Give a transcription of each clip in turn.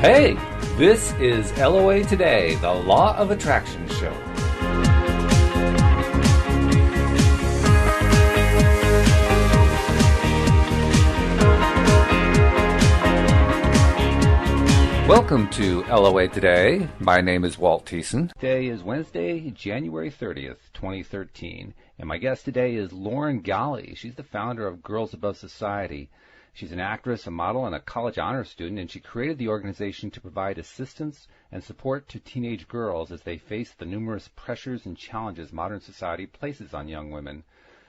Hey, this is LOA Today, the Law of Attraction show. Welcome to LOA Today. My name is Walt Thiessen. Today is Wednesday, January 30th, 2013, and my guest today is Lauren Galley. She's the founder of Girls Above Society. She's an actress, a model, and a college honors student, and she created the organization to provide assistance and support to teenage girls as they face the numerous pressures and challenges modern society places on young women.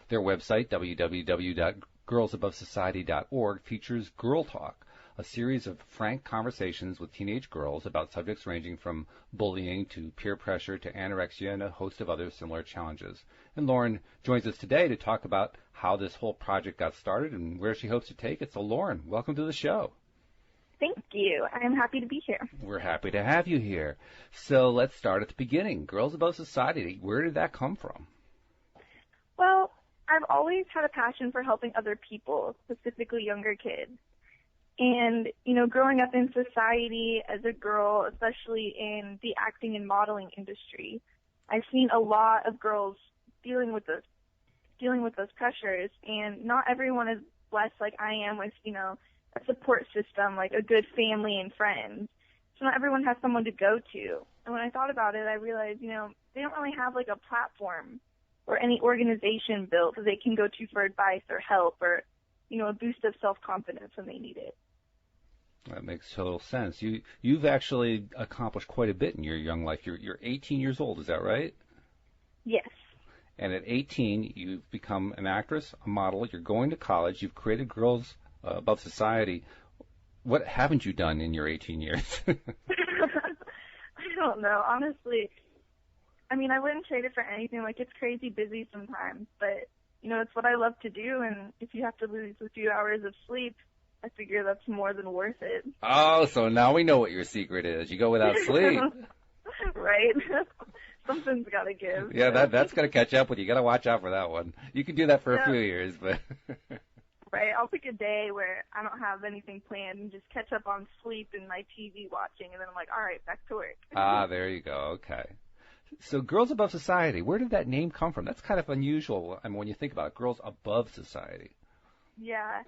Their website, www.girlsabovesociety.org, features Girl Talk, a series of frank conversations with teenage girls about subjects ranging from bullying to peer pressure to anorexia and a host of other similar challenges. And Lauren joins us today to talk about how this whole project got started and where she hopes to take it. So Lauren, welcome to the show. Thank you. I am happy to be here. We're happy to have you here. So let's start at the beginning. Girls Above Society, where did that come from? Well, I've always had a passion for helping other people, specifically younger kids. And, growing up in society as a girl, especially in the acting and modeling industry, I've seen a lot of girls dealing with those pressures, and not everyone is blessed like I am with, a support system, like a good family and friends. So not everyone has someone to go to. And when I thought about it, I realized, they don't really have like a platform or any organization built that they can go to for advice or help or, a boost of self-confidence when they need it. That makes total sense. You've actually accomplished quite a bit in your young life. You're 18 years old, is that right? Yes. And at 18, you've become an actress, a model. You're going to college. You've created Girls Above Society. What haven't you done in your 18 years? I don't know. Honestly, I wouldn't trade it for anything. Like, it's crazy busy sometimes, but, it's what I love to do, and if you have to lose a few hours of sleep, I figure that's more than worth it. Oh, so now we know what your secret is. You go without sleep. Right. Something's got to give. Yeah, that's going to catch up with you. You got to watch out for that one. You can do that for a few years, but... Right. I'll pick a day where I don't have anything planned and just catch up on sleep and my TV watching, and then I'm like, all right, back to work. There you go. Okay. So Girls Above Society, where did that name come from? That's kind of unusual when you think about it, Girls Above Society. Yeah.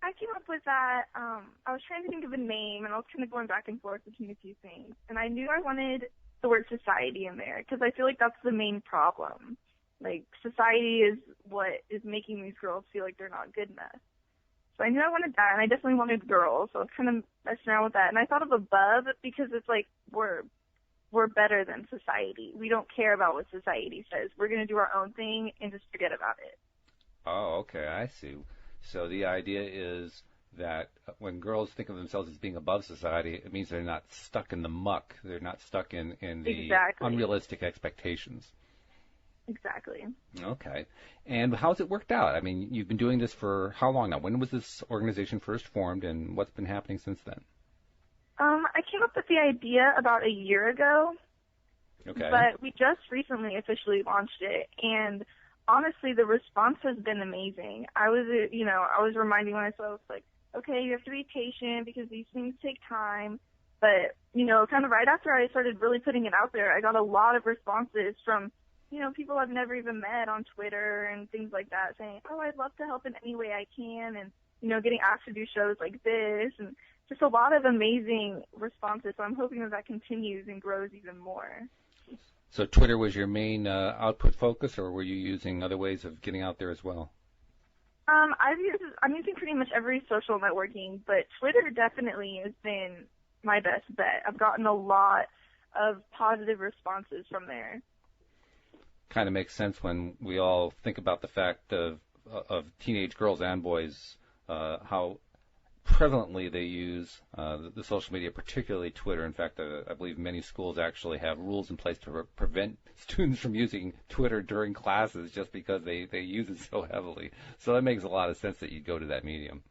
I came up with that. I was trying to think of a name, and I was kind of going back and forth between a few things. And I knew I wanted the word society in there because I feel like that's the main problem. Like, society is what is making these girls feel like they're not good enough. So I knew I wanted that, and I definitely wanted girls. So I was kind of messing around with that. And I thought of above because it's like we're better than society. We don't care about what society says. We're going to do our own thing and just forget about it. Oh, okay. I see. So the idea is that when girls think of themselves as being above society, it means they're not stuck in the muck. They're not stuck in the unrealistic expectations. Exactly. Okay. And how's it worked out? You've been doing this for how long now? When was this organization first formed, and what's been happening since then? I came up with the idea about a year ago. Okay. But we just recently officially launched it, and honestly, the response has been amazing. I was reminding myself, like, okay, you have to be patient because these things take time. But, kind of right after I started really putting it out there, I got a lot of responses from, people I've never even met on Twitter and things like that saying, oh, I'd love to help in any way I can, and, getting asked to do shows like this, and just a lot of amazing responses. So I'm hoping that continues and grows even more. So Twitter was your main output focus, or were you using other ways of getting out there as well? I'm using pretty much every social networking, but Twitter definitely has been my best bet. I've gotten a lot of positive responses from there. Kind of makes sense when we all think about the fact of teenage girls and boys, how prevalently they use the social media, particularly Twitter. In fact, I believe many schools actually have rules in place to prevent students from using Twitter during classes just because they use it so heavily. So that makes a lot of sense that you go to that medium.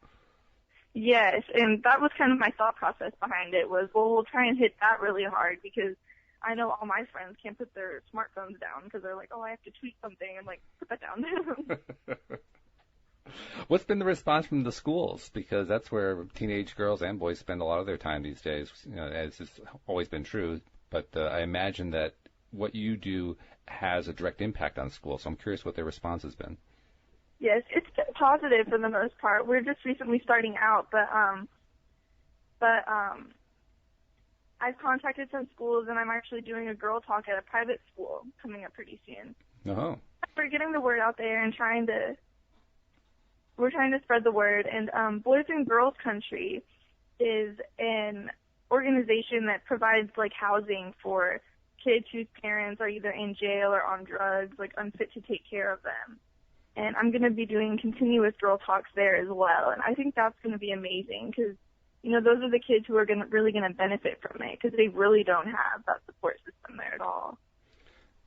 Yes, and that was kind of my thought process behind it was, well, we'll try and hit that really hard because I know all my friends can't put their smartphones down because they're like, oh, I have to tweet something. I'm like, put that down. What's been the response from the schools? Because that's where teenage girls and boys spend a lot of their time these days, as has always been true. But I imagine that what you do has a direct impact on schools. So I'm curious what their response has been. Yes, it's been positive for the most part. We're just recently starting out, but I've contacted some schools, and I'm actually doing a girl talk at a private school coming up pretty soon. Oh. We're getting the word out there and we're trying to spread the word. And Boys and Girls Country is an organization that provides like housing for kids whose parents are either in jail or on drugs, like unfit to take care of them. And I'm going to be doing continuous girl talks there as well. And I think that's going to be amazing because, those are the kids who are really going to benefit from it because they really don't have that support system there at all.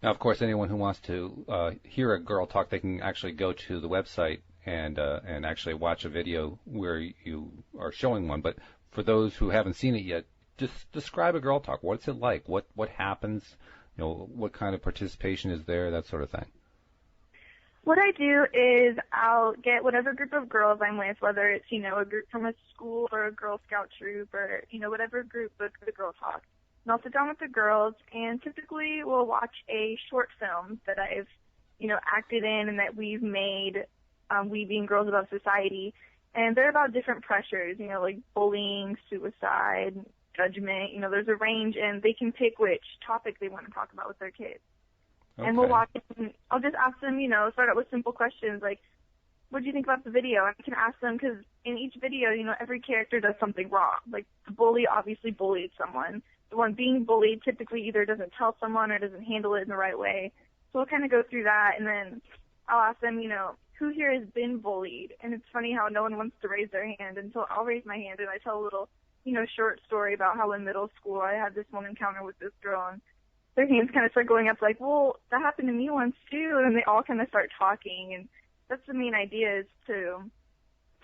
Now, of course, anyone who wants to hear a girl talk, they can actually go to the website and actually watch a video where you are showing one. But for those who haven't seen it yet, just describe a girl talk. What's it like? What happens? What kind of participation is there? That sort of thing. What I do is I'll get whatever group of girls I'm with, whether it's, a group from a school or a Girl Scout troop or, whatever group books the girl talk. And I'll sit down with the girls and typically we'll watch a short film that I've, acted in and that we've made, we being Girls Above Society. And they're about different pressures, like bullying, suicide, judgment. There's a range and they can pick which topic they want to talk about with their kids. Okay. And we'll watch it, and I'll just ask them, start out with simple questions like, what do you think about the video? And I can ask them because in each video, every character does something wrong. Like the bully obviously bullied someone. The one being bullied typically either doesn't tell someone or doesn't handle it in the right way. So we'll kind of go through that, and then I'll ask them, who here has been bullied? And it's funny how no one wants to raise their hand, and so I'll raise my hand and I tell a little, short story about how in middle school I had this one encounter with this girl, and their hands kind of start going up like, well, that happened to me once too, and they all kind of start talking, and that's the main idea is to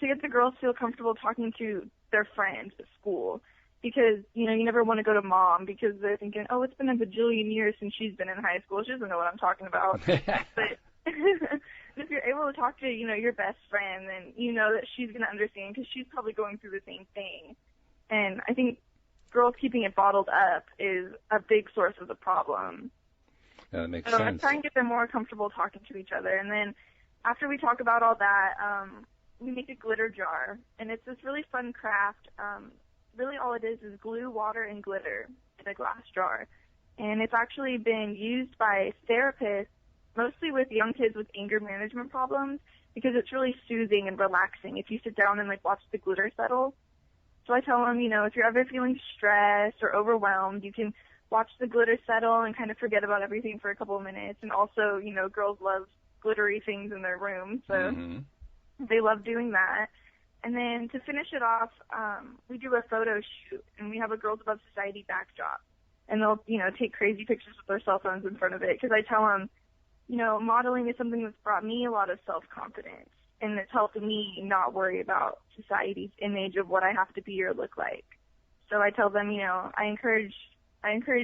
get the girls to feel comfortable talking to their friends at school, because, you never want to go to mom because they're thinking, oh, it's been a bajillion years since she's been in high school, she doesn't know what I'm talking about. But if you're able to talk to, your best friend, then you know that she's going to understand because she's probably going through the same thing. And I think girls keeping it bottled up is a big source of the problem. Yeah, that makes sense. sense. I try and get them more comfortable talking to each other. And then after we talk about all that, we make a glitter jar. And it's this really fun craft. Really all it is glue, water, and glitter in a glass jar. And it's actually been used by therapists, mostly with young kids with anger management problems, because it's really soothing and relaxing if you sit down and watch the glitter settle. So I tell them, if you're ever feeling stressed or overwhelmed, you can watch the glitter settle and kind of forget about everything for a couple of minutes. And also, girls love glittery things in their room, so they love doing that. And then to finish it off, we do a photo shoot, and we have a Girls Above Society backdrop. And they'll, take crazy pictures with their cell phones in front of it, because I tell them, modeling is something that's brought me a lot of self-confidence. And it's helped me not worry about society's image of what I have to be or look like. So I tell them, I encourage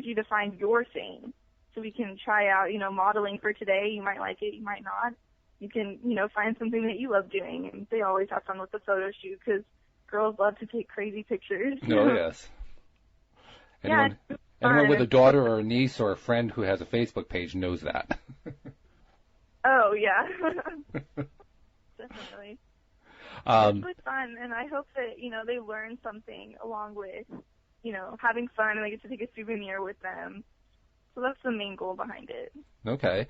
you to find your thing. So we can try out, modeling for today. You might like it, you might not. You can, find something that you love doing. And they always have fun with the photo shoot because girls love to take crazy pictures. Oh, yes. Anyone with a daughter or a niece or a friend who has a Facebook page knows that. Oh, yeah. Definitely. It's really fun, and I hope that, they learn something along with, having fun, and they get to take a souvenir with them. So that's the main goal behind it. Okay.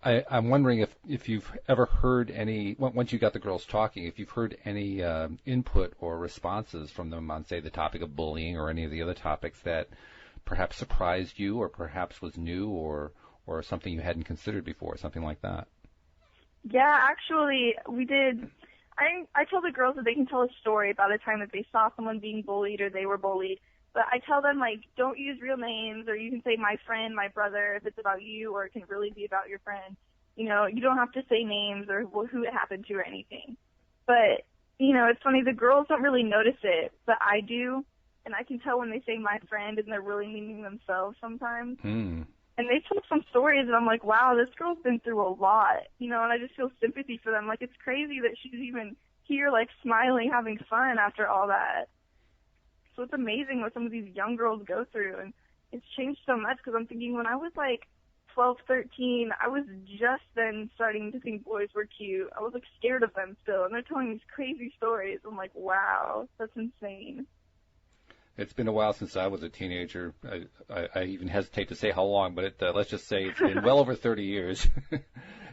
I'm wondering if you've ever heard any, once you got the girls talking, if you've heard any input or responses from them on, say, the topic of bullying or any of the other topics that perhaps surprised you or perhaps was new or something you hadn't considered before, something like that. Yeah, actually, we did. I tell the girls that they can tell a story about a time that they saw someone being bullied or they were bullied. But I tell them, don't use real names, or you can say my friend, my brother, if it's about you, or it can really be about your friend. You don't have to say names or who it happened to or anything. But, it's funny, the girls don't really notice it, but I do. And I can tell when they say my friend and they're really meaning themselves sometimes. And they tell some stories, and I'm like, wow, this girl's been through a lot, and I just feel sympathy for them. It's crazy that she's even here, like, smiling, having fun after all that. So it's amazing what some of these young girls go through, and it's changed so much because I'm thinking when I was, like, 12, 13, I was just then starting to think boys were cute. I was, like, scared of them still, and they're telling these crazy stories. I'm like, wow, that's insane. It's been a while since I was a teenager. I even hesitate to say how long, but let's just say it's been well over 30 years.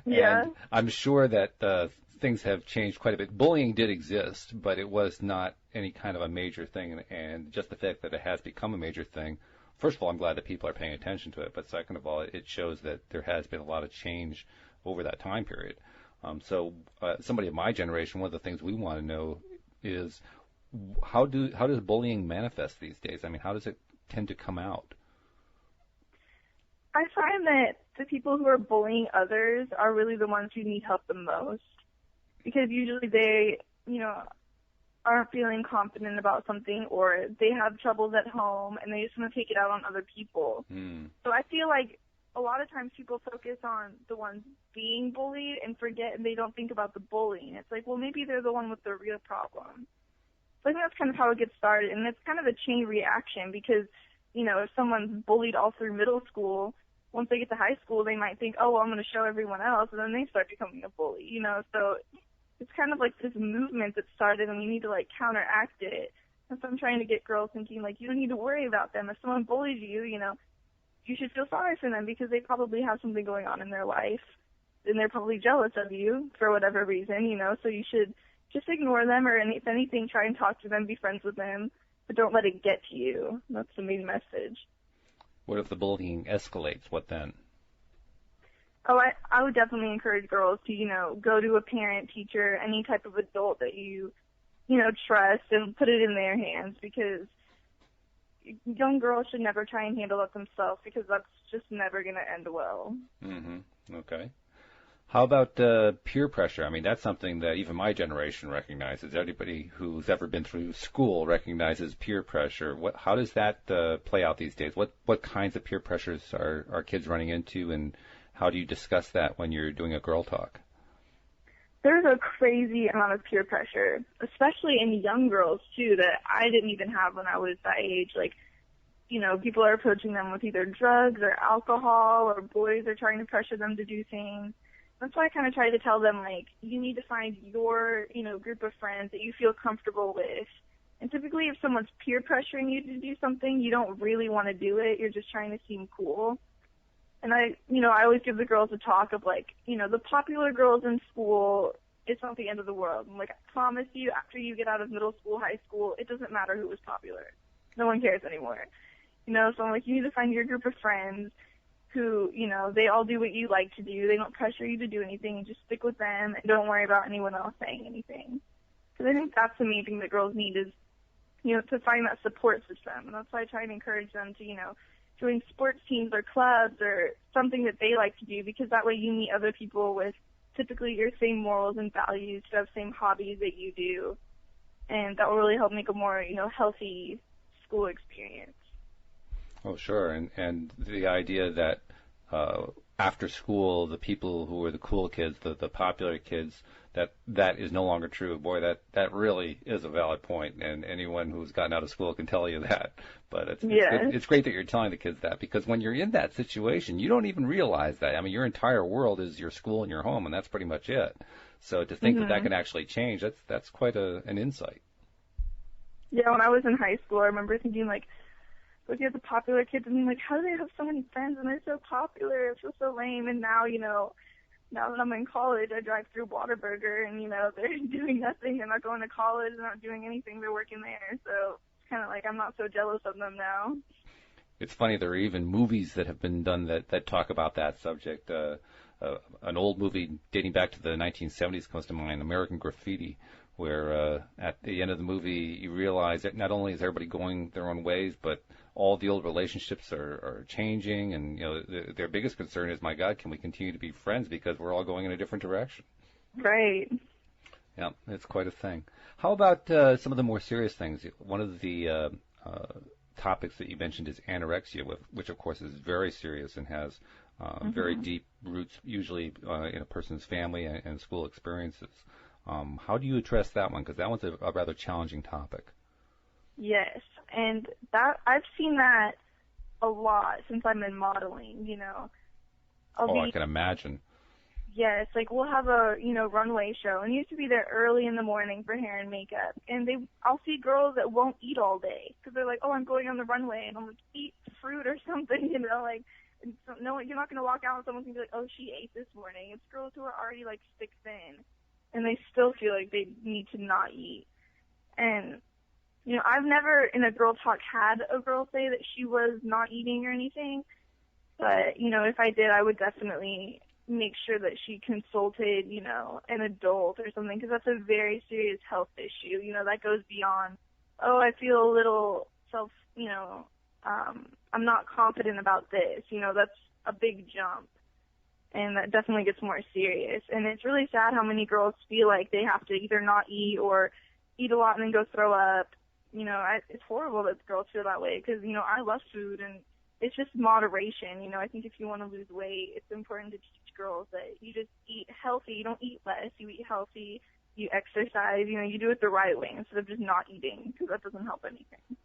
Yeah. And I'm sure that things have changed quite a bit. Bullying did exist, but it was not any kind of a major thing. And just the fact that it has become a major thing, first of all, I'm glad that people are paying attention to it. But second of all, it shows that there has been a lot of change over that time period. So somebody of my generation, one of the things we want to know is how does bullying manifest these days? I mean, how does it tend to come out? I find that the people who are bullying others are really the ones who need help the most, because usually they, aren't feeling confident about something, or they have troubles at home and they just want to take it out on other people. So I feel like a lot of times people focus on the ones being bullied and forget, and they don't think about the bullying. It's like, well, maybe they're the one with the real problem. So I think that's kind of how it gets started, and it's kind of a chain reaction because, if someone's bullied all through middle school, once they get to high school, they might think, oh, well, I'm going to show everyone else, and then they start becoming a bully, So it's kind of like this movement that started, and we need to, like, counteract it. And so I'm trying to get girls thinking, like, you don't need to worry about them. If someone bullies you, you should feel sorry for them because they probably have something going on in their life, and they're probably jealous of you for whatever reason, So you should just ignore them, or if anything, try and talk to them, be friends with them, but don't let it get to you. That's the main message. What if the bullying escalates? What then? Oh, I would definitely encourage girls to, go to a parent, teacher, any type of adult that you trust, and put it in their hands, because young girls should never try and handle it themselves, because that's just never going to end well. Okay. How about peer pressure? I mean, that's something that even my generation recognizes. Everybody who's ever been through school recognizes peer pressure. How does that play out these days? What kinds of peer pressures are kids running into, and how do you discuss that when you're doing a girl talk? There's a crazy amount of peer pressure, especially in young girls, too, that I didn't even have when I was that age. Like, people are approaching them with either drugs or alcohol, or boys are trying to pressure them to do things. That's why I kind of try to tell them, like, you need to find your, group of friends that you feel comfortable with. And typically if someone's peer pressuring you to do something, you don't really want to do it. You're just trying to seem cool. And I always give the girls a talk of, like, the popular girls in school, it's not the end of the world. I'm like, I promise you, after you get out of middle school, high school, it doesn't matter who was popular. No one cares anymore. So I'm like, you need to find your group of friends who, they all do what you like to do. They don't pressure you to do anything. You just stick with them and don't worry about anyone else saying anything. Because I think that's the main thing that girls need is, to find that support system. And that's why I try and encourage them to, join sports teams or clubs or something that they like to do, because that way you meet other people with typically your same morals and values, who have the same hobbies that you do. And that will really help make a more, healthy school experience. Oh, sure. And the idea that after school, the people who are the cool kids, the popular kids, that is no longer true. Boy, that really is a valid point, and anyone who's gotten out of school can tell you that. But it's great that you're telling the kids that, because when you're in that situation, you don't even realize that. I mean, your entire world is your school and your home, and that's pretty much it. So to think that can actually change, that's quite an insight. Yeah, when I was in high school, I remember thinking, like, looking at the popular kids and being like, how do they have so many friends and they're so popular? It feels so lame. And now, now that I'm in college, I drive through Whataburger and, they're doing nothing. They're not going to college. They're not doing anything. They're working there. So it's kind of like I'm not so jealous of them now. It's funny, there are even movies that have been done that talk about that subject. An old movie dating back to the 1970s comes to mind, American Graffiti, where at the end of the movie you realize that not only is everybody going their own ways, but all the old relationships are changing, and their biggest concern is, my God, can we continue to be friends because we're all going in a different direction? Right. Yeah, it's quite a thing. How about some of the more serious things? One of the topics that you mentioned is anorexia, which of course is very serious and has very deep roots, usually in a person's family and school experiences. How do you address that one? Because that one's a rather challenging topic. Yes, and that I've seen that a lot since I'm in modeling, I can imagine. Yes, like we'll have a, runway show, and you have to be there early in the morning for hair and makeup, and I'll see girls that won't eat all day because they're like, oh, I'm going on the runway, and I'm like, eat fruit or something, like, and so, no, you're not going to walk out and someone's going to be like, oh, she ate this morning. It's girls who are already like stick thin, and they still feel like they need to not eat. And, I've never in a girl talk had a girl say that she was not eating or anything, but, if I did, I would definitely make sure that she consulted, an adult or something, because that's a very serious health issue. That goes beyond, oh, I feel a little I'm not confident about this. That's a big jump, and that definitely gets more serious. And it's really sad how many girls feel like they have to either not eat or eat a lot and then go throw up. It's horrible that girls feel that way because, I love food, and it's just moderation. I think if you want to lose weight, it's important to teach girls that you just eat healthy. You don't eat less. You eat healthy. You exercise. You do it the right way instead of just not eating, because that doesn't help anything.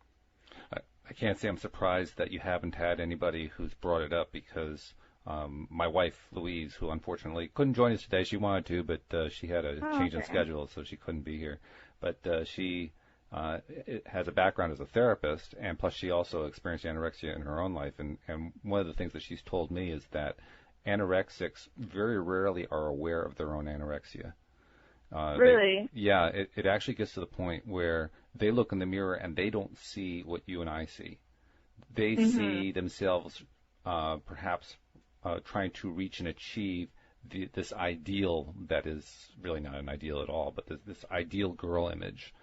I can't say I'm surprised that you haven't had anybody who's brought it up, because my wife, Louise, who unfortunately couldn't join us today, she wanted to, but she had a change in schedule, so she couldn't be here. But she has a background as a therapist, and plus she also experienced anorexia in her own life. And one of the things that she's told me is that anorexics very rarely are aware of their own anorexia. Really? It actually gets to the point where they look in the mirror and they don't see what you and I see. They see themselves perhaps trying to reach and achieve this ideal that is really not an ideal at all, but this ideal girl image.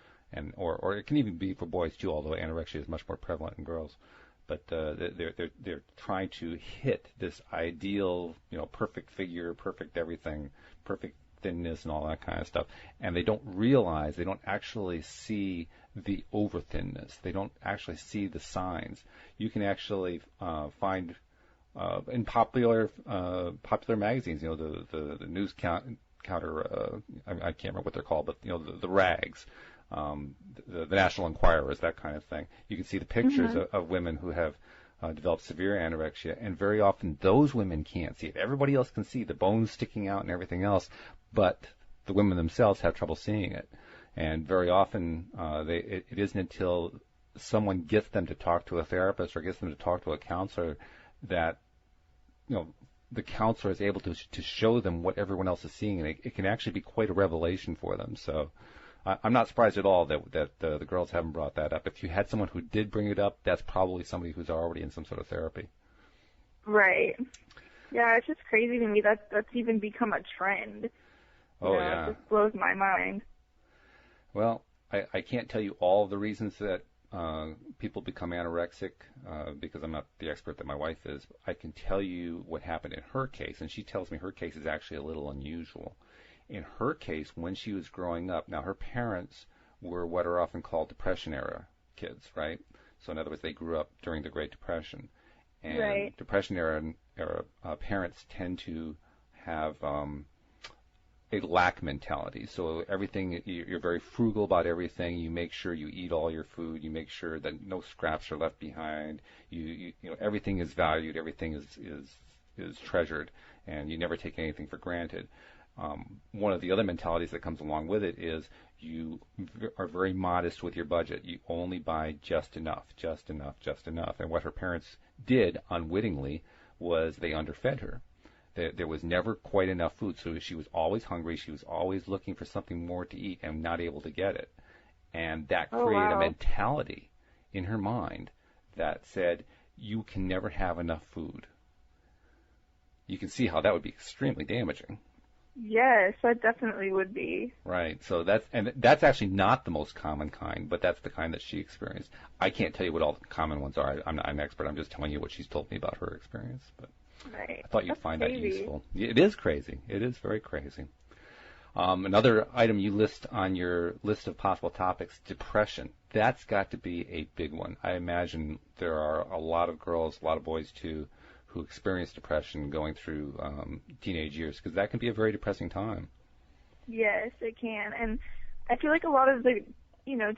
Or it can even be for boys too, although anorexia is much more prevalent in girls. But they're trying to hit this ideal, perfect figure, perfect everything, perfect thinness and all that kind of stuff. And they don't realize, they don't actually see the over thinness. They don't actually see the signs. You can actually find in popular magazines, the news counter. I can't remember what they're called, but the rags. The National Enquirers, that kind of thing. You can see the pictures of women who have developed severe anorexia, and very often those women can't see it. Everybody else can see the bones sticking out and everything else, but the women themselves have trouble seeing it. And very often it isn't until someone gets them to talk to a therapist or gets them to talk to a counselor that the counselor is able to show them what everyone else is seeing, and it can actually be quite a revelation for them. So I'm not surprised at all that the girls haven't brought that up. If you had someone who did bring it up, that's probably somebody who's already in some sort of therapy. Right. Yeah, it's just crazy to me that that's even become a trend. Yeah. It just blows my mind. Well, I can't tell you all of the reasons that people become anorexic because I'm not the expert that my wife is. I can tell you what happened in her case, and she tells me her case is actually a little unusual. In her case, when she was growing up, now her parents were what are often called Depression-era kids, right? So in other words, they grew up during the Great Depression. And Depression-era parents tend to have a lack mentality. So everything, you're very frugal about everything. You make sure you eat all your food. You make sure that no scraps are left behind. You everything is valued. Everything is treasured, and you never take anything for granted. One of the other mentalities that comes along with it is you are very modest with your budget. You only buy just enough. And what her parents did unwittingly was they underfed her. There was never quite enough food, so she was always hungry. She was always looking for something more to eat and not able to get it. And that created a mentality in her mind that said, you can never have enough food. You can see how that would be extremely damaging. Yes, that definitely would be. Right. So that's actually not the most common kind, but that's the kind that she experienced. I can't tell you what all the common ones are. I'm not an expert. I'm just telling you what she's told me about her experience. But I thought you'd find that useful. It is crazy. It is very crazy. Another item you list on your list of possible topics, depression. That's got to be a big one. I imagine there are a lot of girls, a lot of boys too, who experience depression going through teenage years, because that can be a very depressing time. Yes, it can. And I feel like a lot of the,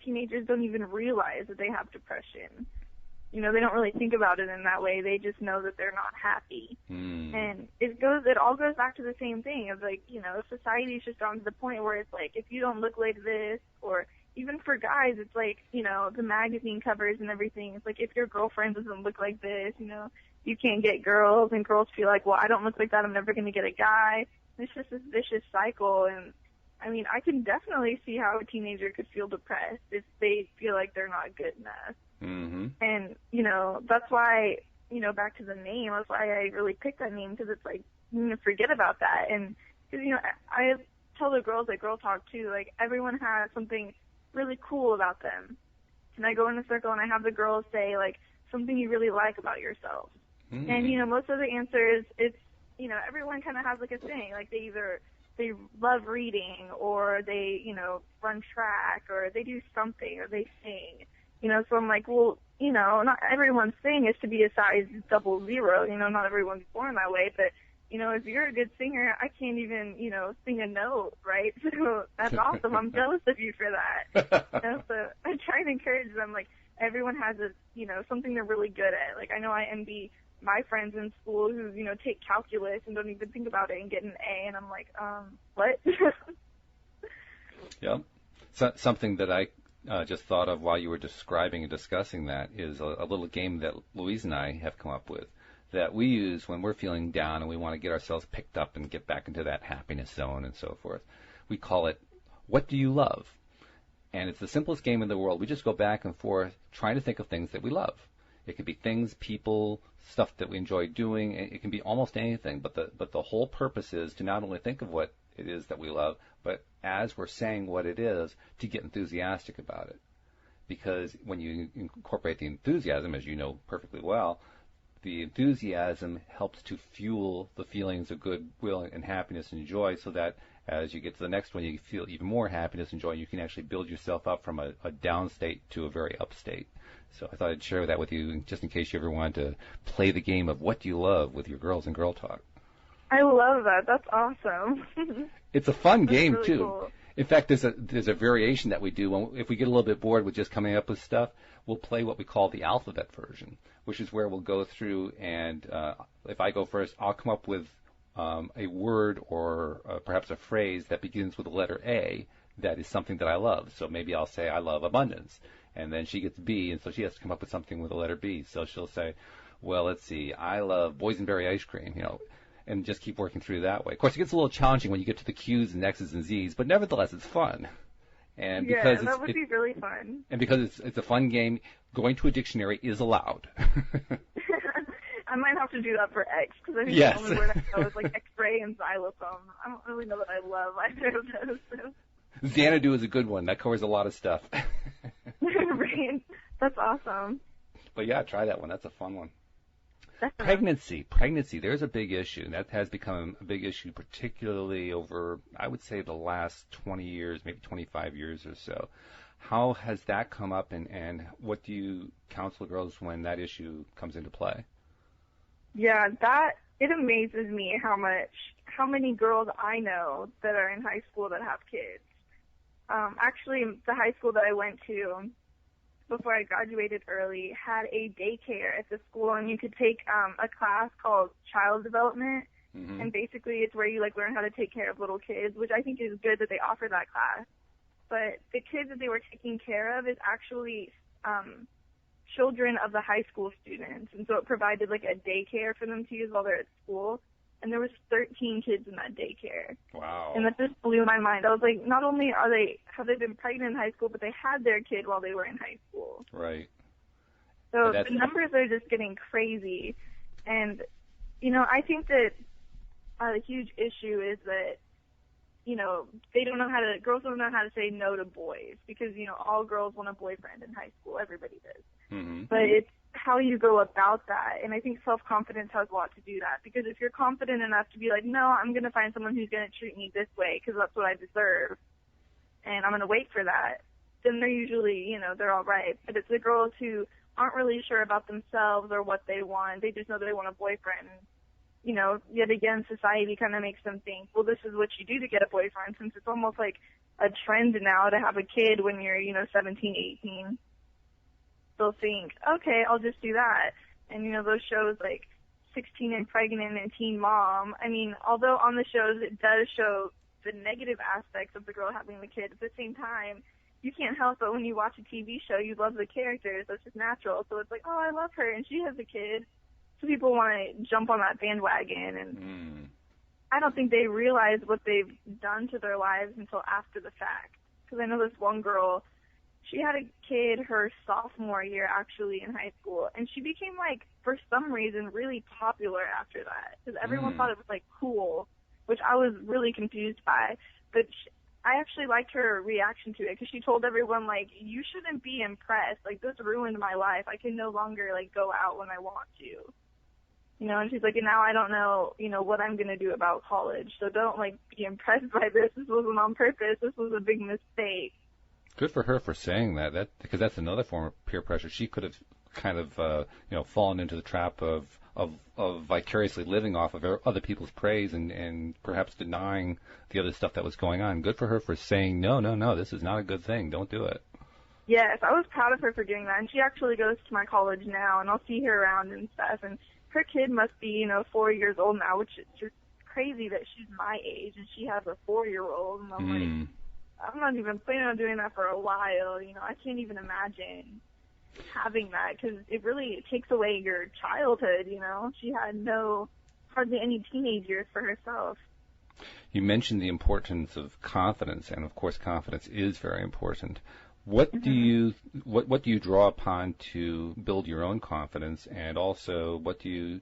teenagers don't even realize that they have depression. They don't really think about it in that way. They just know that they're not happy. And it all goes back to the same thing of like, society's just gotten to the point where it's like, if you don't look like this, or even for guys, it's like, the magazine covers and everything. It's like, if your girlfriend doesn't look like this, you can't get girls, and girls feel like, well, I don't look like that, I'm never going to get a guy. And it's just this vicious cycle. And I mean, I can definitely see how a teenager could feel depressed if they feel like they're not good enough. Mm-hmm. And, that's why, back to the name, that's why I really picked that name, because it's like, forget about that. And, because, I tell the girls at Girl Talk, too, like, everyone has something really cool about them. And I go in a circle and I have the girls say, like, something you really like about yourself. Mm-hmm. And, most of the answers, it's, everyone kind of has, like, a thing. Like, they love reading, or they, run track, or they do something, or they sing. So I'm like, well, not everyone's thing is to be a size 00. Not everyone's born that way. But, if you're a good singer, I can't even, sing a note, right? So that's awesome. I'm jealous of you for that. So I try and encourage them. Like, everyone has something they're really good at. Like, I know I envy my friends in school who, take calculus and don't even think about it and get an A. And I'm like, what? Yep. So, something that I just thought of while you were describing and discussing that is a little game that Louise and I have come up with that we use when we're feeling down and we want to get ourselves picked up and get back into that happiness zone and so forth. We call it, What Do You Love? And it's the simplest game in the world. We just go back and forth trying to think of things that we love. It could be things, people, stuff that we enjoy doing. It can be almost anything. But the whole purpose is to not only think of what it is that we love, but as we're saying what it is, to get enthusiastic about it. Because when you incorporate the enthusiasm, as you know perfectly well, the enthusiasm helps to fuel the feelings of goodwill and happiness and joy, so that as you get to the next one, you feel even more happiness and joy. You can actually build yourself up from a down state to a very up state. So I thought I'd share that with you, just in case you ever wanted to play the game of What Do You Love with your girls in Girl Talk. I love that. That's awesome. It's a fun game, really too. Cool. In fact, there's a variation that we do. If we get a little bit bored with just coming up with stuff, we'll play what we call the alphabet version, which is where we'll go through and if I go first, I'll come up with a word or perhaps a phrase that begins with the letter A that is something that I love. So maybe I'll say I love abundance. And then she gets B, and so she has to come up with something with the letter B. So she'll say, well, let's see, I love boysenberry ice cream, and just keep working through that way. Of course, it gets a little challenging when you get to the Q's and X's and Z's, but nevertheless, it's fun. And yeah, because that would be really fun. And because it's a fun game, going to a dictionary is allowed. I might have to do that for X, because I think yes. the only word I know is like X-ray and xylophone. I don't really know that I love either of those. So. Xanadu is a good one. That covers a lot of stuff. Right. That's awesome. But yeah, try that one. That's a fun one. Definitely. Pregnancy, there's a big issue. That has become a big issue, particularly over, I would say, the last 20 years, maybe 25 years or so. How has that come up, and what do you counsel girls when that issue comes into play? Yeah, it amazes me how many girls I know that are in high school that have kids. Actually, the high school that I went to before I graduated early had a daycare at the school, and you could take a class called child development, and basically it's where you learn how to take care of little kids, which I think is good that they offer that class. But the kids that they were taking care of is actually children of the high school students, and so it provided a daycare for them to use while they're at school. And there was 13 kids in that daycare. Wow. And that just blew my mind. I was like, not only have they been pregnant in high school, but they had their kid while they were in high school. Right. So the numbers are just getting crazy. And, I think that a huge issue is that, girls don't know how to say no to boys, because, all girls want a boyfriend in high school. Everybody does. Mm-hmm. But it's how you go about that. And I think self-confidence has a lot to do that. Because if you're confident enough to be like, no, I'm going to find someone who's going to treat me this way because that's what I deserve, and I'm going to wait for that, then they're usually, they're all right. But it's the girls who aren't really sure about themselves or what they want. They just know that they want a boyfriend. yet again, society kind of makes them think, well, this is what you do to get a boyfriend, since it's almost like a trend now to have a kid when you're, 17, 18. They'll think, okay, I'll just do that. And, those shows like 16 and Pregnant and Teen Mom, I mean, although on the shows it does show the negative aspects of the girl having the kid, at the same time, you can't help but when you watch a TV show, you love the characters. That's just natural. So it's like, oh, I love her, and she has a kid. So people want to jump on that bandwagon, and I don't think they realize what they've done to their lives until after the fact. Because I know this one girl, she had a kid her sophomore year, actually, in high school, and she became, for some reason, really popular after that. Because everyone thought it was, cool, which I was really confused by. But I actually liked her reaction to it, because she told everyone, you shouldn't be impressed. This ruined my life. I can no longer, go out when I want to. And she's like, and now I don't know, what I'm going to do about college. So don't, be impressed by this. This wasn't on purpose. This was a big mistake. Good for her for saying that, because that's another form of peer pressure. She could have kind of, fallen into the trap of vicariously living off of other people's praise and perhaps denying the other stuff that was going on. Good for her for saying, no, this is not a good thing. Don't do it. Yes, I was proud of her for doing that. And she actually goes to my college now, and I'll see her around and stuff. And her kid must be, 4 years old now, which is just crazy that she's my age and she has a 4-year-old. And I'm like, I'm not even planning on doing that for a while. I can't even imagine having that, because it really takes away your childhood. She had hardly any teenage years for herself. You mentioned the importance of confidence, and of course confidence is very important. What do you draw upon to build your own confidence, and also what do you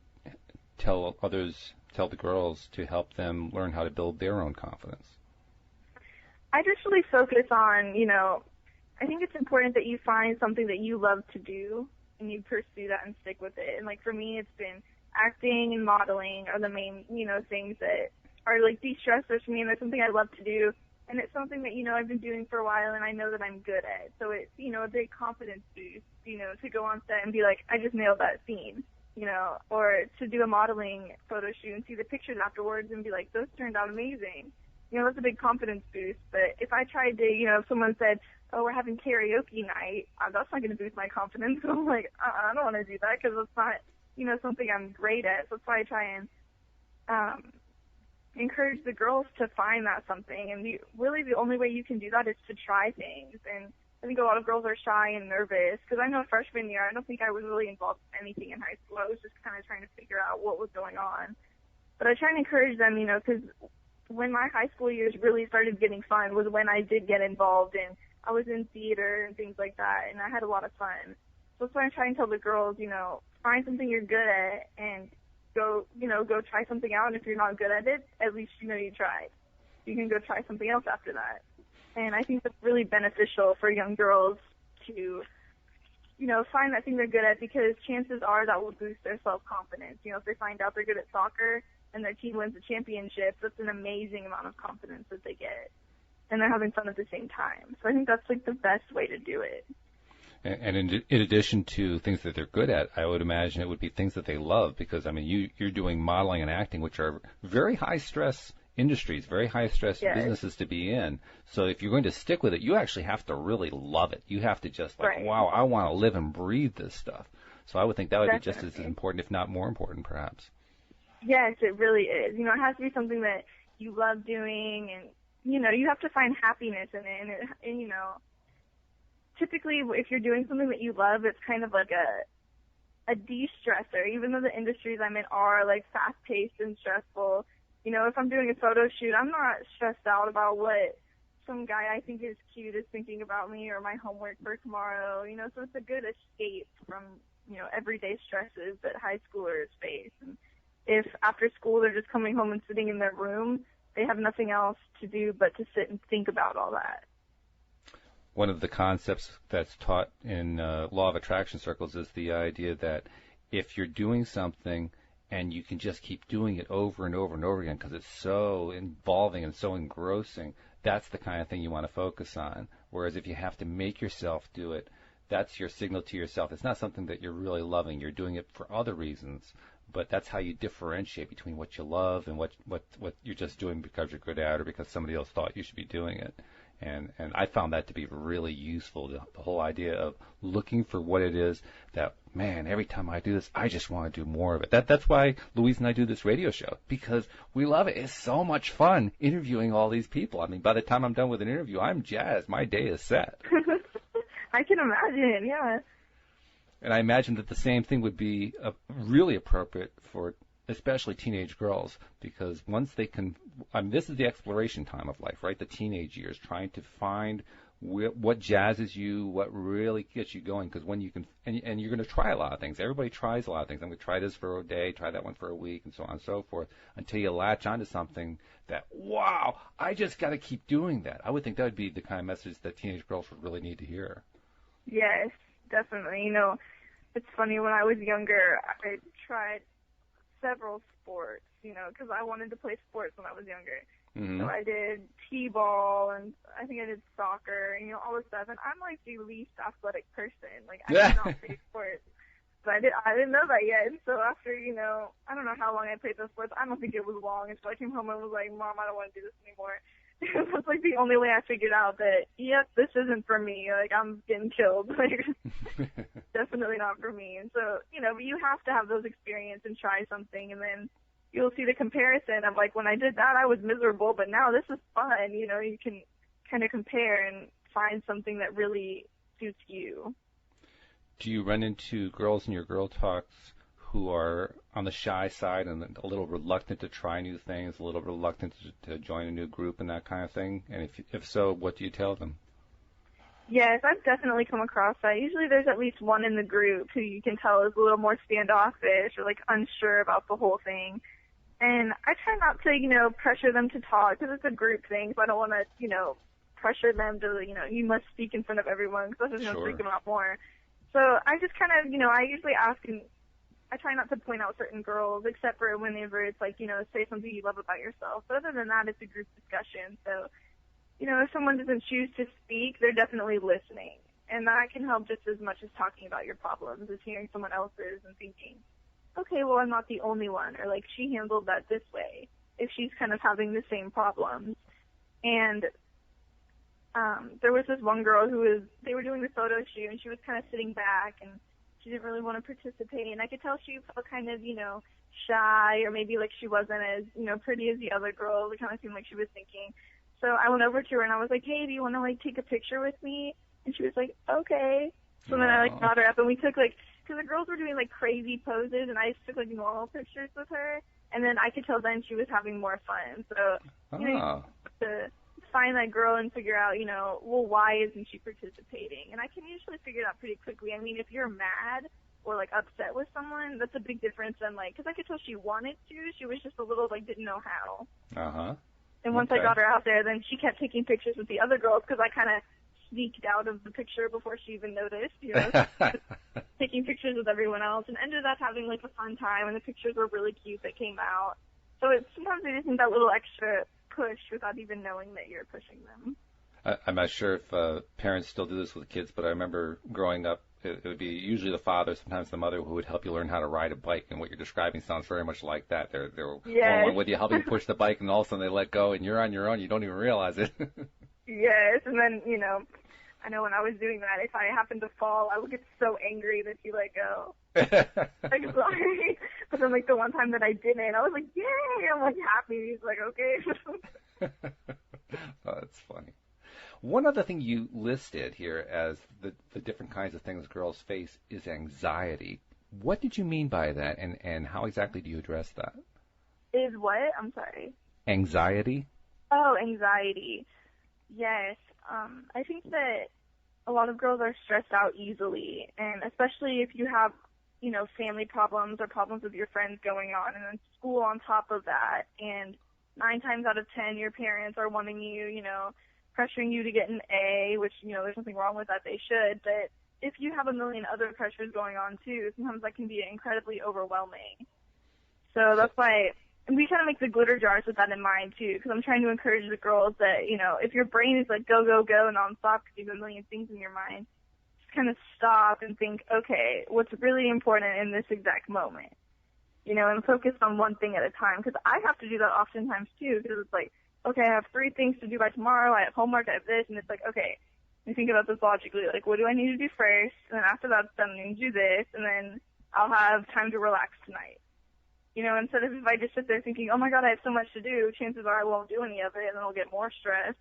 tell the girls to help them learn how to build their own confidence? I just really focus on, I think it's important that you find something that you love to do and you pursue that and stick with it. And for me, it's been acting and modeling are the main, things that are de-stressors for me, and that's something I love to do. And it's something that, I've been doing for a while and I know that I'm good at. So it's, a big confidence boost, to go on set and be like, I just nailed that scene, or to do a modeling photo shoot and see the pictures afterwards and be like, those turned out amazing. That's a big confidence boost. But if I tried to, if someone said, oh, we're having karaoke night, that's not going to boost my confidence. So I'm like, I don't want to do that, because it's not, something I'm great at. So that's why I try and encourage the girls to find that something. And really the only way you can do that is to try things. And I think a lot of girls are shy and nervous, because I know freshman year, I don't think I was really involved in anything in high school. I was just kind of trying to figure out what was going on. But I try and encourage them, because when my high school years really started getting fun was when I did get involved, and I was in theater and things like that, and I had a lot of fun. So that's why I try and tell the girls, find something you're good at and go try something out. And if you're not good at it, at least you tried. You can go try something else after that. And I think that's really beneficial for young girls to, find that thing they're good at, because chances are that will boost their self-confidence. If they find out they're good at soccer and their team wins the championship, that's an amazing amount of confidence that they get. And they're having fun at the same time. So I think that's the best way to do it. And in addition to things that they're good at, I would imagine it would be things that they love, because, you're doing modeling and acting, which are very high-stress industries, very high-stress businesses to be in. So if you're going to stick with it, you actually have to really love it. You have to just, wow, I want to live and breathe this stuff. So I would think that would be just as important, if not more important, perhaps. Yes, it really is. It has to be something that you love doing, and, you have to find happiness in it. And typically if you're doing something that you love, it's kind of like a de-stressor, even though the industries I'm in are fast-paced and stressful. If I'm doing a photo shoot, I'm not stressed out about what some guy I think is cute is thinking about me, or my homework for tomorrow, so it's a good escape from, everyday stresses that high schoolers face. And if after school they're just coming home and sitting in their room, they have nothing else to do but to sit and think about all that. One of the concepts that's taught in law of attraction circles is the idea that if you're doing something and you can just keep doing it over and over and over again because it's so involving and so engrossing, that's the kind of thing you want to focus on. Whereas if you have to make yourself do it, that's your signal to yourself. It's not something that you're really loving. You're doing it for other reasons, but that's how you differentiate between what you love and what you're just doing because you're good at it or because somebody else thought you should be doing it. And I found that to be really useful, the whole idea of looking for what it is that, man, every time I do this, I just want to do more of it. That's why Louise and I do this radio show, because we love it. It's so much fun interviewing all these people. I mean, by the time I'm done with an interview, I'm jazzed. My day is set. I can imagine, yeah. And I imagine that the same thing would be really appropriate for especially teenage girls, because once they can, this is the exploration time of life, right? The teenage years, trying to find what jazzes you, what really gets you going, because when you can, and you're going to try a lot of things. Everybody tries a lot of things. I'm going to try this for a day, try that one for a week, and so on and so forth, until you latch onto something that, wow, I just got to keep doing that. I would think that would be the kind of message that teenage girls would really need to hear. Yes, definitely. You know, it's funny, when I was younger, I tried several sports, you know, because I wanted to play sports when I was younger. Mm-hmm. So I did t-ball, and I think I did soccer, and, you know, all this stuff. And I'm like the least athletic person. Like, I did not play sports. But I didn't know that yet. And so after, you know, I don't know how long I played those sports. I don't think it was long. And so I came home and was like, Mom, I don't want to do this anymore. That's like the only way I figured out that, yep, this isn't for me. Like, I'm getting killed. Like, definitely not for me. And so, you know, but you have to have those experiences and try something, and then you'll see the comparison of, like, when I did that, I was miserable, but now this is fun. You know, you can kind of compare and find something that really suits you. Do you run into girls in your girl talks who are on the shy side and a little reluctant to try new things, a little reluctant to join a new group and that kind of thing? And if so, what do you tell them? Yes, I've definitely come across that. Usually there's at least one in the group who you can tell is a little more standoffish or, like, unsure about the whole thing. And I try not to, you know, pressure them to talk, because it's a group thing, so I don't want to, you know, pressure them to, you know, you must speak in front of everyone, because that's just going to freak them out more. So I just kind of, you know, I usually ask, and I try not to point out certain girls, except for whenever it's like, you know, say something you love about yourself. But other than that, it's a group discussion. So, you know, if someone doesn't choose to speak, they're definitely listening. And that can help just as much as talking about your problems, as hearing someone else's and thinking, okay, well, I'm not the only one, or, like, she handled that this way, if she's kind of having the same problems. And there was this one girl they were doing the photo shoot, and she was kind of sitting back, and she didn't really want to participate. And I could tell she felt kind of, you know, shy, or maybe, like, she wasn't as, you know, pretty as the other girls. It kind of seemed like she was thinking. So I went over to her, and I was like, hey, do you want to, like, take a picture with me? And she was like, okay. So then I, like, brought her up, and we took, like, because the girls were doing, like, crazy poses, and I just took, like, normal pictures with her. And then I could tell then she was having more fun. So, you know, to find that girl and figure out, you know, well, why isn't she participating? And I can usually figure it out pretty quickly. I mean, if you're mad or, like, upset with someone, that's a big difference than, like, because I could tell she wanted to. She was just a little, like, didn't know how. Uh-huh. And once I got her out there, then she kept taking pictures with the other girls, because I kind of sneaked out of the picture before she even noticed, you know, taking pictures with everyone else, and ended up having, like, a fun time, and the pictures were really cute that came out. So sometimes they just need that little extra push without even knowing that you're pushing them. I'm not sure if parents still do this with kids, but I remember growing up, it would be usually the father, sometimes the mother, who would help you learn how to ride a bike. And what you're describing sounds very much like that. They're one with you, helping you push the bike, and all of a sudden they let go, and you're on your own. You don't even realize it. Yes, and then, you know, I know when I was doing that, if I happened to fall, I would get so angry that he let go. Like, sorry. But then, like, the one time that I didn't, I was like, yay! I'm, like, happy. He's like, okay. Oh, that's funny. One other thing you listed here as the different kinds of things girls face is anxiety. What did you mean by that, and how exactly do you address that? Is what? I'm sorry. Anxiety? Oh, anxiety. Yes. I think that a lot of girls are stressed out easily, and especially if you have, you know, family problems or problems with your friends going on, and then school on top of that, and 9 times out of 10 your parents are wanting you, you know, pressuring you to get an A, which, you know, there's nothing wrong with that, they should, but if you have a million other pressures going on too, sometimes that can be incredibly overwhelming. So that's why we kind of make the glitter jars with that in mind too, because I'm trying to encourage the girls that, you know, if your brain is like go, go, go nonstop because you have a million things in your mind, just kind of stop and think, okay, what's really important in this exact moment? and focus on one thing at a time. Because I have to do that oftentimes too, because it's like, okay, I have 3 things to do by tomorrow. I have homework, I have this, and it's like, okay, you think about this logically, like, what do I need to do first? And then after that's done, I need to do this, and then I'll have time to relax tonight. Instead of if I just sit there thinking, oh my God, I have so much to do, chances are I won't do any of it, and then I'll get more stressed.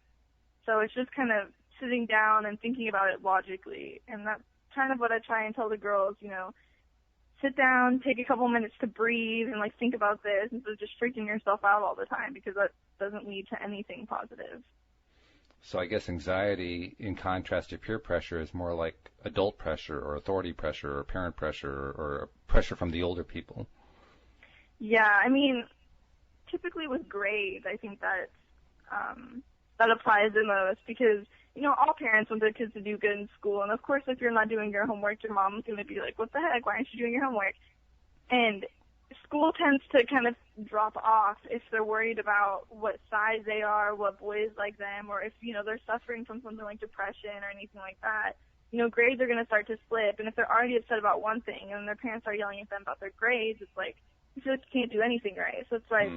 So it's just kind of sitting down and thinking about it logically. And that's kind of what I try and tell the girls, sit down, take a couple minutes to breathe and like think about this instead of just freaking yourself out all the time, because that doesn't lead to anything positive. So I guess anxiety, in contrast to peer pressure, is more like adult pressure or authority pressure or parent pressure or pressure from the older people. Yeah, I mean, typically with grades, I think that applies the most because, all parents want their kids to do good in school. And, of course, if you're not doing your homework, your mom's going to be like, what the heck, why aren't you doing your homework? And school tends to kind of drop off if they're worried about what size they are, what boys like them, or if, they're suffering from something like depression or anything like that. Grades are going to start to slip. And if they're already upset about one thing and their parents are yelling at them about their grades, it's like, you feel like you can't do anything right. So it's like,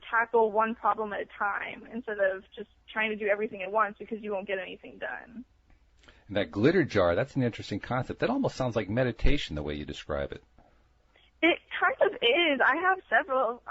tackle one problem at a time instead of just trying to do everything at once because you won't get anything done. And that glitter jar, that's an interesting concept. That almost sounds like meditation the way you describe it. It kind of is. I have several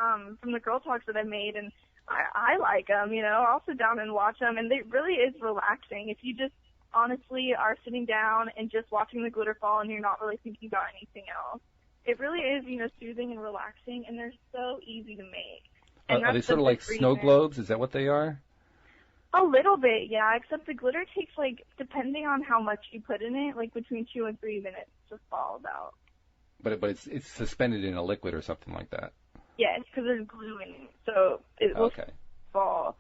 from the girl talks that I've made, and I like them, I'll sit down and watch them, and it really is relaxing. If you just honestly are sitting down and just watching the glitter fall and you're not really thinking about anything else, it really is, soothing and relaxing, and they're so easy to make. Are they sort of like snow globes? Is that what they are? A little bit, yeah, except the glitter takes, depending on how much you put in it, between 2 and 3 minutes to fall out. But it's suspended in a liquid or something like that. Yes, because there's glue in it, so it will fall.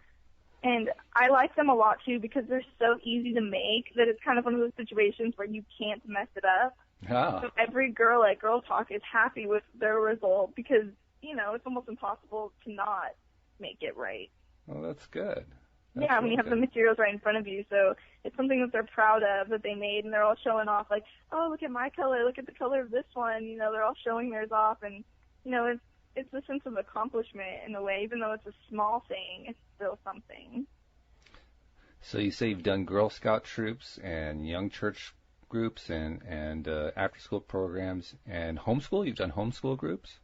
And I like them a lot, too, because they're so easy to make that it's kind of one of those situations where you can't mess it up. Ah. So every girl at Girl Talk is happy with their result because, it's almost impossible to not make it right. Well, that's good. When you have the materials right in front of you. So it's something that they're proud of that they made, and they're all showing off like, oh, look at my color, look at the color of this one. They're all showing theirs off, and, it's a sense of accomplishment in a way. Even though it's a small thing, it's still something. So you say you've done Girl Scout troops and young church groups and after-school programs and homeschool? You've done homeschool groups?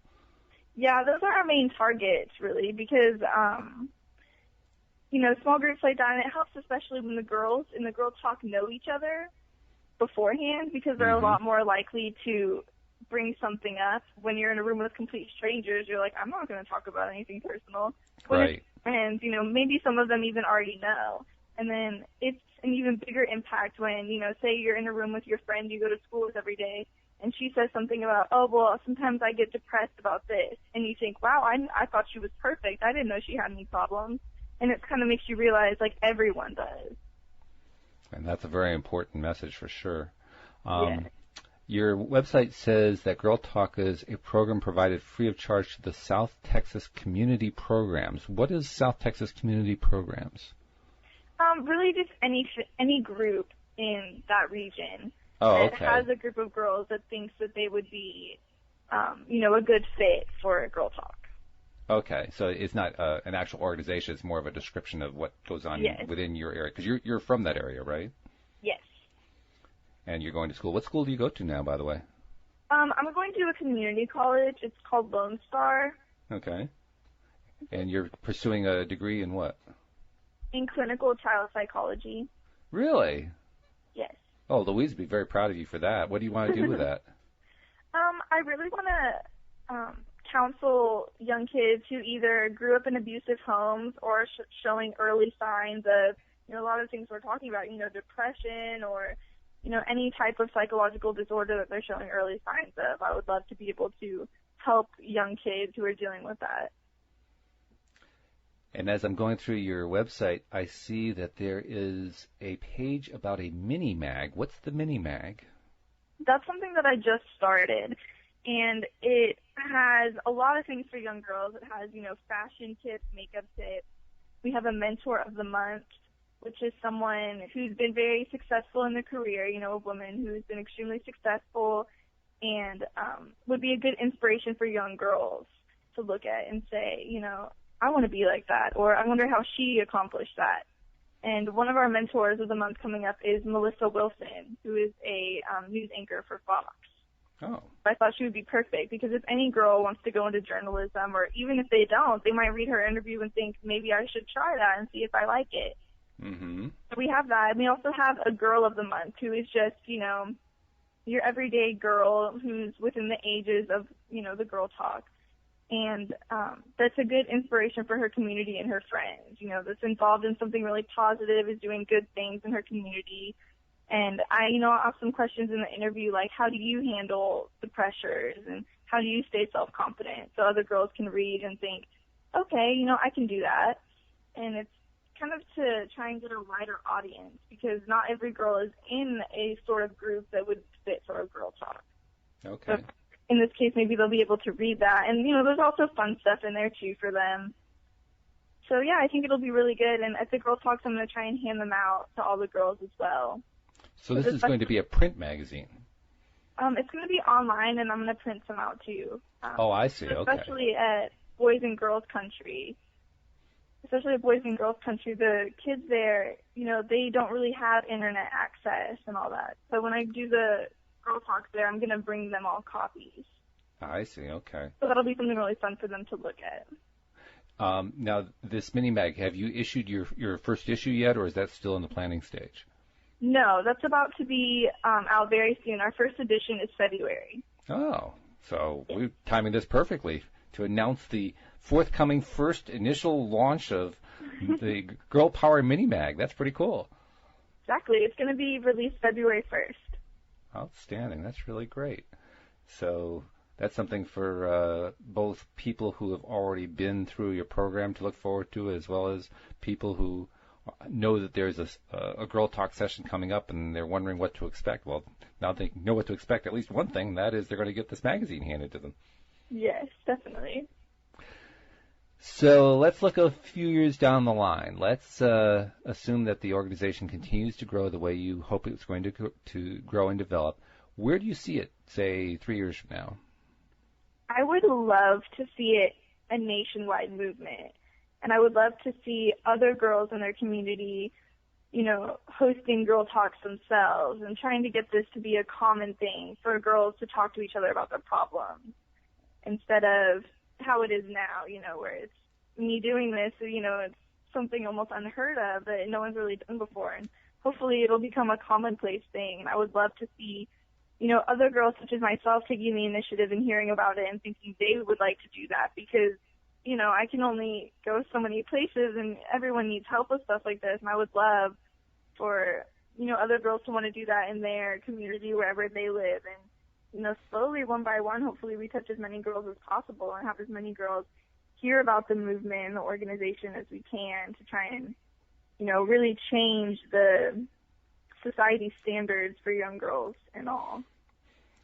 Yeah, those are our main targets, really, because, small groups like that, and it helps especially when the girls in the Girl Talk know each other beforehand because they're a lot more likely to bring something up. When you're in a room with complete strangers, you're like, I'm not going to talk about anything personal. Right. And, maybe some of them even already know. And then it's an even bigger impact when, say you're in a room with your friend you go to school with every day, and she says something about, oh, well, sometimes I get depressed about this. And you think, wow, I thought she was perfect. I didn't know she had any problems. And it kind of makes you realize, everyone does. And that's a very important message for sure. Your website says that Girl Talk is a program provided free of charge to the South Texas Community Programs. What is South Texas Community Programs? Really just any group in that region. Oh, that has a group of girls that thinks that they would be, a good fit for Girl Talk. Okay, so it's not an actual organization. It's more of a description of what goes on within your area. Because you're from that area, right? Yes. And you're going to school. What school do you go to now, by the way? I'm going to a community college. It's called Lone Star. Okay. And you're pursuing a degree in what? In clinical child psychology. Really? Yes. Oh, Louise would be very proud of you for that. What do you want to do with that? I really want to counsel young kids who either grew up in abusive homes or showing early signs of, a lot of things we're talking about, depression or, any type of psychological disorder that they're showing early signs of. I would love to be able to help young kids who are dealing with that. And as I'm going through your website, I see that there is a page about a mini-mag. What's the mini-mag? That's something that I just started, and it has a lot of things for young girls. It has, fashion tips, makeup tips. We have a mentor of the month, which is someone who's been very successful in their career, a woman who's been extremely successful and would be a good inspiration for young girls to look at and say, you know, I want to be like that, or I wonder how she accomplished that. And one of our mentors of the month coming up is Melissa Wilson, who is a news anchor for Fox. Oh. I thought she would be perfect, because if any girl wants to go into journalism, or even if they don't, they might read her interview and think, maybe I should try that and see if I like it. Mm-hmm. So we have that. And we also have a girl of the month, who is just, you know, your everyday girl who's within the ages of, you know, the girl talk. And that's a good inspiration for her community and her friends, you know, that's involved in something really positive, is doing good things in her community. And I asked some questions in the interview, like, how do you handle the pressures, and how do you stay self-confident, so other girls can read and think, okay, you know, I can do that. And it's kind of to try and get a wider audience, because not every girl is in a sort of group that would fit for a girl talk. Okay. So in this case, maybe they'll be able to read that. And, you know, there's also fun stuff in there, too, for them. So, yeah, I think it'll be really good. And at the Girl Talks, I'm going to try and hand them out to all the girls as well. So this is going to be a print magazine? It's going to be online, and I'm going to print some out, too. Oh, I see. Okay. Especially at Boys and Girls Country. Especially at Boys and Girls Country, the kids there, you know, they don't really have internet access and all that. So when I do the Girl Talks there, I'm going to bring them all copies. I see. Okay. So that'll be something really fun for them to look at. Now, this mini mag, have you issued your first issue yet, or is that still in the planning stage? No, that's about to be out very soon. Our first edition is February. Oh, so we're timing this perfectly to announce the forthcoming first initial launch of the Girl Power Mini Mag. That's pretty cool. Exactly. It's going to be released February 1st. Outstanding. That's really great. So that's something for both people who have already been through your program to look forward to, as well as people who know that there's a Girl Talk session coming up and they're wondering what to expect. Well, now they know what to expect. At least one thing, that is they're going to get this magazine handed to them. Yes, definitely. So let's look a few years down the line. Let's assume that the organization continues to grow the way you hope it's going to grow and develop. Where do you see it, say, 3 years from now? I would love to see it a nationwide movement. And I would love to see other girls in their community, you know, hosting Girl Talks themselves and trying to get this to be a common thing for girls to talk to each other about their problems, instead of how it is now, you know, where it's me doing this, you know, it's something almost unheard of that no one's really done before. And hopefully it'll become a commonplace thing. And I would love to see, you know, other girls such as myself taking the initiative and hearing about it and thinking they would like to do that, because, you know, I can only go so many places and everyone needs help with stuff like this. And I would love for, you know, other girls to want to do that in their community wherever they live. And, you know, slowly, one by one, hopefully we touch as many girls as possible and have as many girls hear about the movement and the organization as we can, to try and, you know, really change the society standards for young girls and all.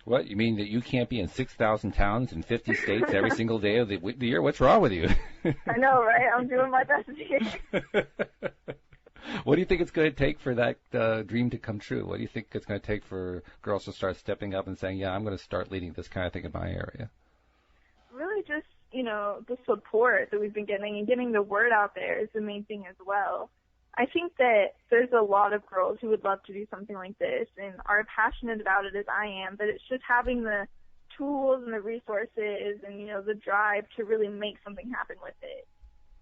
What, you mean that you can't be in 6,000 towns in 50 states every single day of the year? What's wrong with you? I know, right? I'm doing my best here. What do you think it's going to take for that dream to come true? What do you think it's going to take for girls to start stepping up and saying, yeah, I'm going to start leading this kind of thing in my area? Really just, you know, the support that we've been getting and getting the word out there is the main thing as well. I think that there's a lot of girls who would love to do something like this and are passionate about it as I am, but it's just having the tools and the resources and, you know, the drive to really make something happen with it.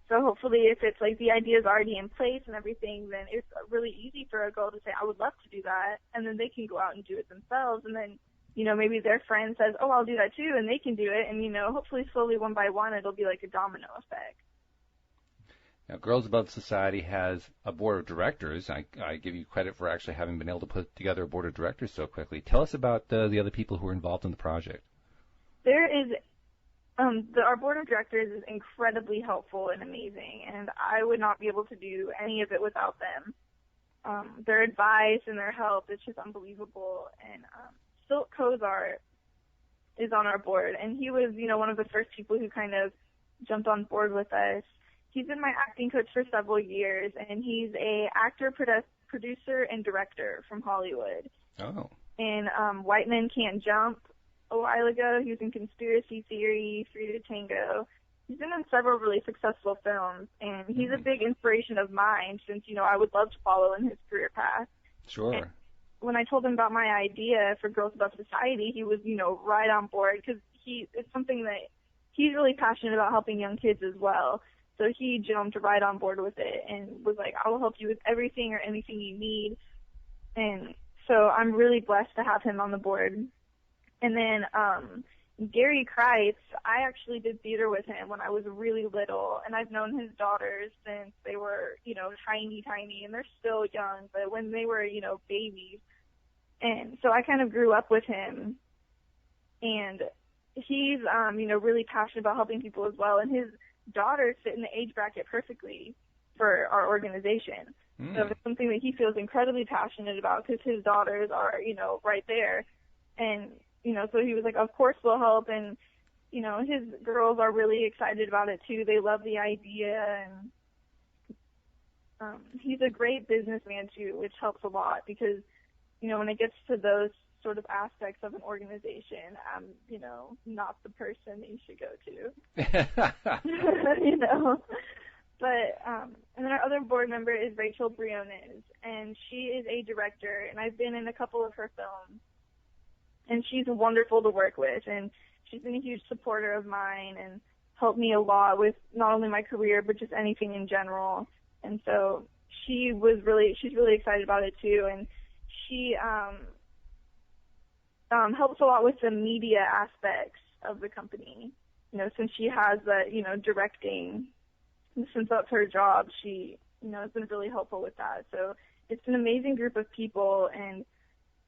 So hopefully if it's like the idea is already in place and everything, then it's really easy for a girl to say, I would love to do that, and then they can go out and do it themselves, and then, you know, maybe their friend says, oh, I'll do that too, and they can do it, and, you know, hopefully slowly one by one it'll be like a domino effect. Now, Girls Above Society has a board of directors. I give you credit for actually having been able to put together a board of directors so quickly. Tell us about the other people who are involved in the project. There is, our board of directors is incredibly helpful and amazing, and I would not be able to do any of it without them. Their advice and their help is just unbelievable. And Silk Kozar is on our board, and he was, you know, one of the first people who kind of jumped on board with us. He's been my acting coach for several years, and he's a actor, producer, and director from Hollywood. Oh. And White Men Can't Jump, a while ago. He was in Conspiracy Theory, Three to Tango. He's been in several really successful films, and he's a big inspiration of mine since, I would love to follow in his career path. Sure. And when I told him about my idea for Girls Above Society, he was, right on board because it's something that he's really passionate about, helping young kids as well. So he jumped right on board with it and was like, I will help you with everything or anything you need. And so I'm really blessed to have him on the board. And then Gary Kreitz, I actually did theater with him when I was really little, and I've known his daughters since they were, tiny, and they're still young, but when they were, babies. And so I kind of grew up with him, and he's, really passionate about helping people as well, and his daughters fit in the age bracket perfectly for our organization. So it's something that he feels incredibly passionate about because his daughters are, right there. And, so he was like, of course we'll help. And, his girls are really excited about it too. They love the idea. And he's a great businessman too, which helps a lot because, when it gets to those sort of aspects of an organization, I'm, not the person that you should go to. But, and then our other board member is Rachel Briones, and she is a director, and I've been in a couple of her films, and she's wonderful to work with, and she's been a huge supporter of mine and helped me a lot with not only my career, but just anything in general. And so she's really excited about it too, and she, helps a lot with the media aspects of the company, since she has that, directing. Since that's her job, she, has been really helpful with that. So it's an amazing group of people, and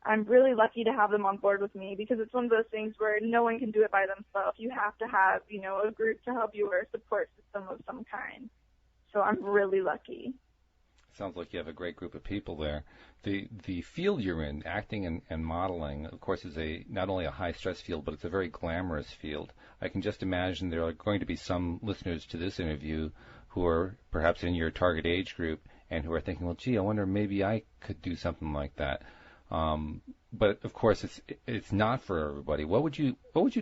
I'm really lucky to have them on board with me because it's one of those things where no one can do it by themselves. You have to have, a group to help you or a support system of some kind. So I'm really lucky. Sounds like you have a great group of people there. The field you're in, acting and modeling, of course, is not only a high-stress field, but it's a very glamorous field. I can just imagine there are going to be some listeners to this interview who are perhaps in your target age group and who are thinking, well, gee, I wonder maybe I could do something like that. But of course, it's not for everybody. What would you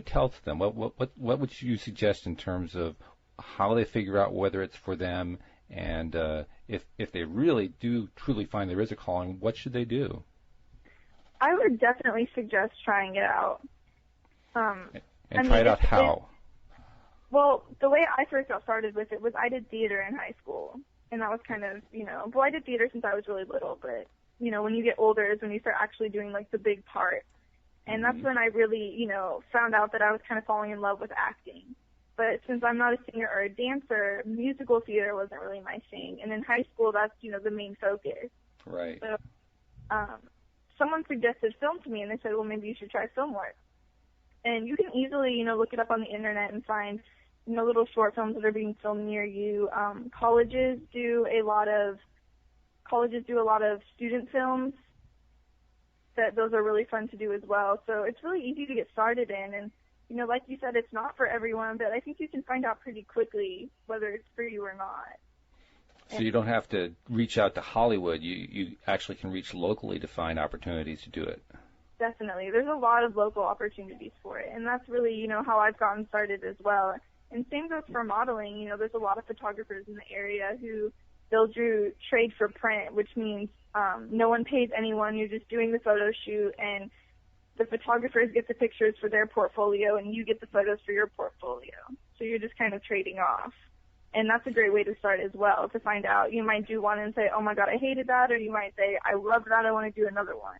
tell to them? What would you suggest in terms of how they figure out whether it's for them? And if they really do truly find there is a calling, what should they do? I would definitely suggest trying it out. Try it out how? Well, the way I first got started with it was I did theater in high school. And that was kind of, I did theater since I was really little. But, when you get older is when you start actually doing, like, the big part. And that's when I really, found out that I was kind of falling in love with acting. But since I'm not a singer or a dancer, musical theater wasn't really my thing. And in high school, that's, the main focus. Right. So someone suggested film to me, and they said, well, maybe you should try film work. And you can easily, look it up on the Internet and find, little short films that are being filmed near you. Colleges do a lot of student films. Those are really fun to do as well. So it's really easy to get started in. And like you said, it's not for everyone, but I think you can find out pretty quickly whether it's for you or not. So you don't have to reach out to Hollywood. You actually can reach locally to find opportunities to do it. Definitely. There's a lot of local opportunities for it, and that's really, how I've gotten started as well. And same goes for modeling. There's a lot of photographers in the area who they'll do trade for print, which means no one pays anyone. You're just doing the photo shoot, and the photographers get the pictures for their portfolio, and you get the photos for your portfolio. So you're just kind of trading off. And that's a great way to start as well, to find out. You might do one and say, oh, my God, I hated that, or you might say, I loved that, I want to do another one.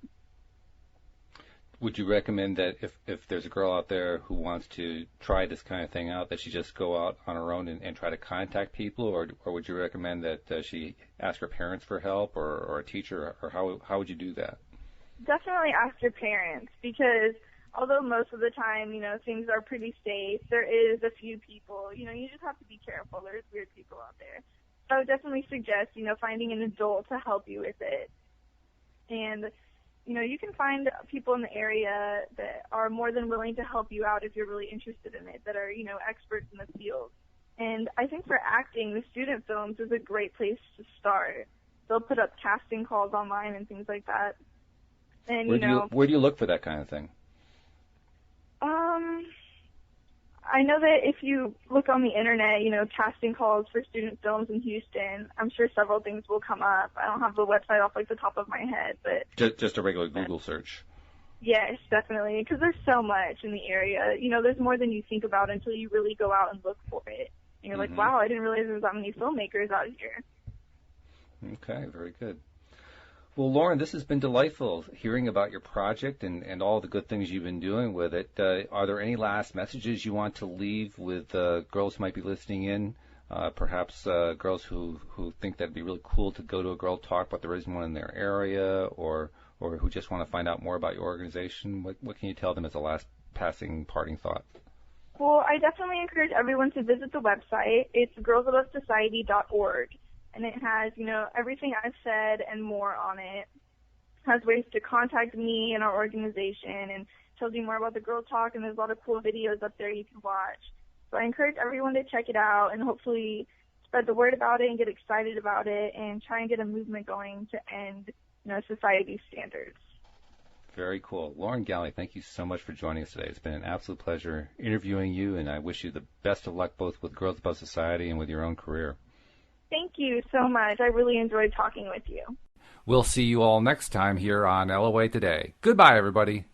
Would you recommend that if there's a girl out there who wants to try this kind of thing out, that she just go out on her own and try to contact people, or would you recommend that she ask her parents for help or a teacher, or how would you do that? Definitely ask your parents, because although most of the time, things are pretty safe, there is a few people, you just have to be careful. There's weird people out there. So I would definitely suggest, finding an adult to help you with it. And, you can find people in the area that are more than willing to help you out if you're really interested in it, that are, experts in the field. And I think for acting, the student films is a great place to start. They'll put up casting calls online and things like that. And, where do you look for that kind of thing? I know that if you look on the internet, casting calls for student films in Houston, I'm sure several things will come up. I don't have the website off the top of my head, but Just a regular Google search. yes, definitely, because there's so much in the area. There's more than you think about until you really go out and look for it. And you're like, wow, I didn't realize there was that many filmmakers out here. Okay, very good. Well, Lauren, this has been delightful hearing about your project and all the good things you've been doing with it. Are there any last messages you want to leave with girls who might be listening in, perhaps girls who think that'd be really cool to go to a girl talk, but there isn't one in their area, or who just want to find out more about your organization? What can you tell them as a last parting thought? Well, I definitely encourage everyone to visit the website. It's girlsabovesociety.org. And it has, everything I've said and more on it. It has ways to contact me and our organization and tells you more about the Girl Talk, and there's a lot of cool videos up there you can watch. So I encourage everyone to check it out and hopefully spread the word about it and get excited about it and try and get a movement going to end, society's standards. Very cool. Lauren Galley, thank you so much for joining us today. It's been an absolute pleasure interviewing you, and I wish you the best of luck both with Girls Above Society and with your own career. Thank you so much. I really enjoyed talking with you. We'll see you all next time here on LOA Today. Goodbye, everybody.